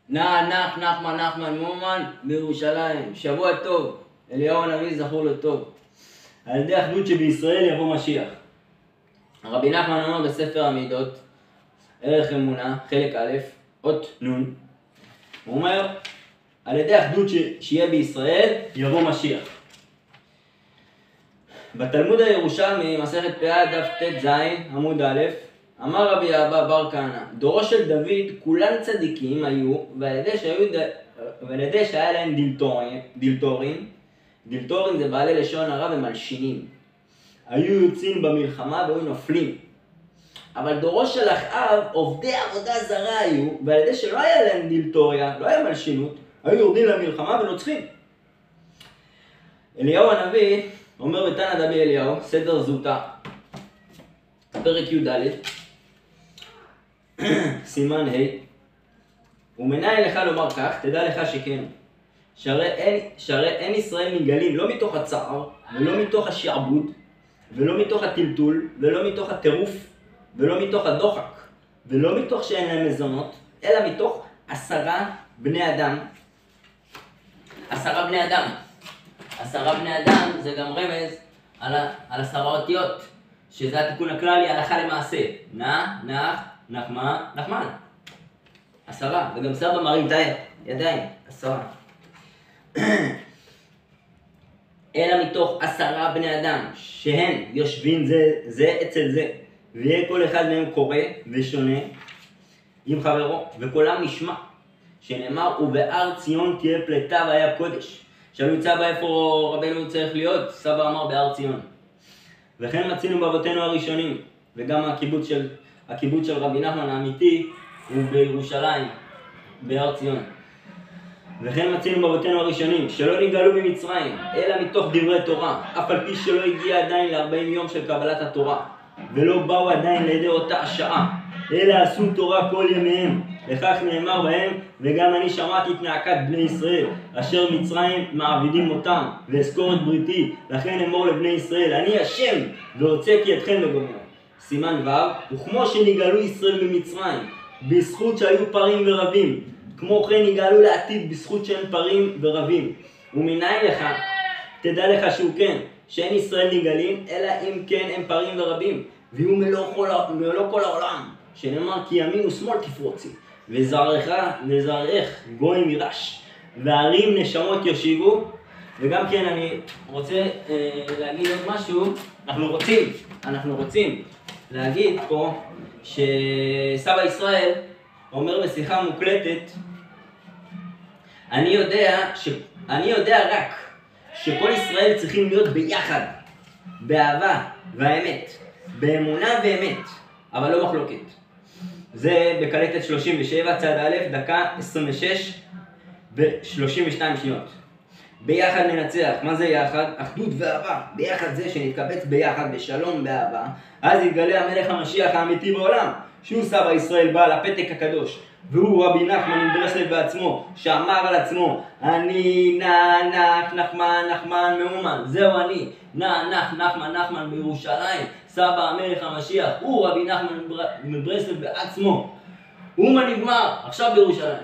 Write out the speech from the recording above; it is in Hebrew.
נח, נחמן, מאומן בירושלים. שבוע טוב, אליהו הנביא זכור לטוב. על ידי אחדות שבישראל יבוא משיח. רבי נחמן אומר בספר המידות, ערך אמונה, חלק א', אות נ', הוא אומר, על ידי אחדות שיהיה בישראל יבוא משיח. בתלמוד הירושלמי, מסכת פאה דף ט"ז, עמוד א', אמר רבי אבא בר כהנא, דורו של דוד כולם צדיקים היו, ועל ידי שהיה להם דילתורים זה בעלי לשון הרע ומלשינים. היו יוצאים במלחמה והיו נופלים. אבל דורו של אחאב עובדי עבודה זרה היו, ועל ידי שלא היה להם דילתוריה, לא היה מלשינות, היו יורדים למלחמה ונוצחים. אליהו הנביא אומר בתנא דבי אליהו, סדר זוטא, פרק י"ד, סימן ה', ומנין לך לומר כך, תדע לך שכן, שהרי אין ישראל נגלים לא מתוך הצער, ולא מתוך השעבוד, ולא מתוך הטלטול, ולא מתוך הטירוף, ולא מתוך הדוחק, ולא מתוך שאין להם מזונות, אלא מתוך 10 בני אדם. 10 בני אדם. 10 בני אדם זה גם רמז על 10 אותיות, שזה התיקון הכללי הלכה למעשה. נח, נחמן. 10, וגם סבא מרים את הידיים, 10. אלא מתוך 10 בני אדם, שהם יושבים זה אצל זה, ויהיה כל אחד מהם קורא ושונה עם חברו, וקולם נשמע, שנאמר, ובהר ציון תהיה פלטה והיה קודש. שאלו סבא איפה רבנו צריך להיות? סבא אמר בהר ציון. וכן מצינו באבותינו הראשונים, וגם הקיבוץ של רבי נחמן האמיתי הוא בירושלים, בהר ציון. וכן מצינו באבותינו הראשונים, שלא נגאלו ממצרים, אלא מתוך דברי תורה, אף על פי שלא הגיע עדיין ל40 יום של קבלת התורה, ולא באו עדיין לידי אותה השעה, אלא עשו תורה כל ימיהם. לכך נאמר בהם, וגם אני שמעתי את נאקת בני ישראל, אשר מצרים מעבידים אותם, ואזכור את בריתי, לכן אמור לבני ישראל, אני השם, והוצאתי אתכם לגומר. סימן ו', וכמו שנגאלו ישראל ממצרים, בזכות שהיו פרים ורבים, כמו כן נגאלו לעתיד בזכות שהם פרים ורבים. ומנין לך, תדע לך שהוא כן, שאין ישראל נגאלים, אלא אם כן הם פרים ורבים, ויהיו מלוא כל העולם, שנאמר כי ימין ושמאל תפרוצי, וזרעך גויים יירש, וערים נשמות יושיבו. וגם כן אני רוצה להגיד עוד משהו, אנחנו רוצים להגיד פה שסבא ישראל אומר בשיחה מוקלטת, אני יודע רק שכל ישראל צריכים להיות ביחד, באהבה והאמת, באמונה ואמת, אבל לא מחלוקת. זה בקלטת 37 צד א', דקה 26 ו32 שניות. ביחד ננצח. מה זה יחד? אחדות ואהבה. ביחד זה שנתקבץ ביחד בשלום באהבה, אז יתגלה המלך המשיח האמיתי בעולם, שהוא סבא ישראל בעל הפתק הקדוש, והוא רבי נחמן מברסלב בעצמו, שאמר על עצמו, אני נח, נחמן, מאומן. זהו אני, נח, נחמן בירושלים, סבא המלך המשיח, הוא רבי נחמן מברסלב בעצמו. אומן נגמר, עכשיו בירושלים.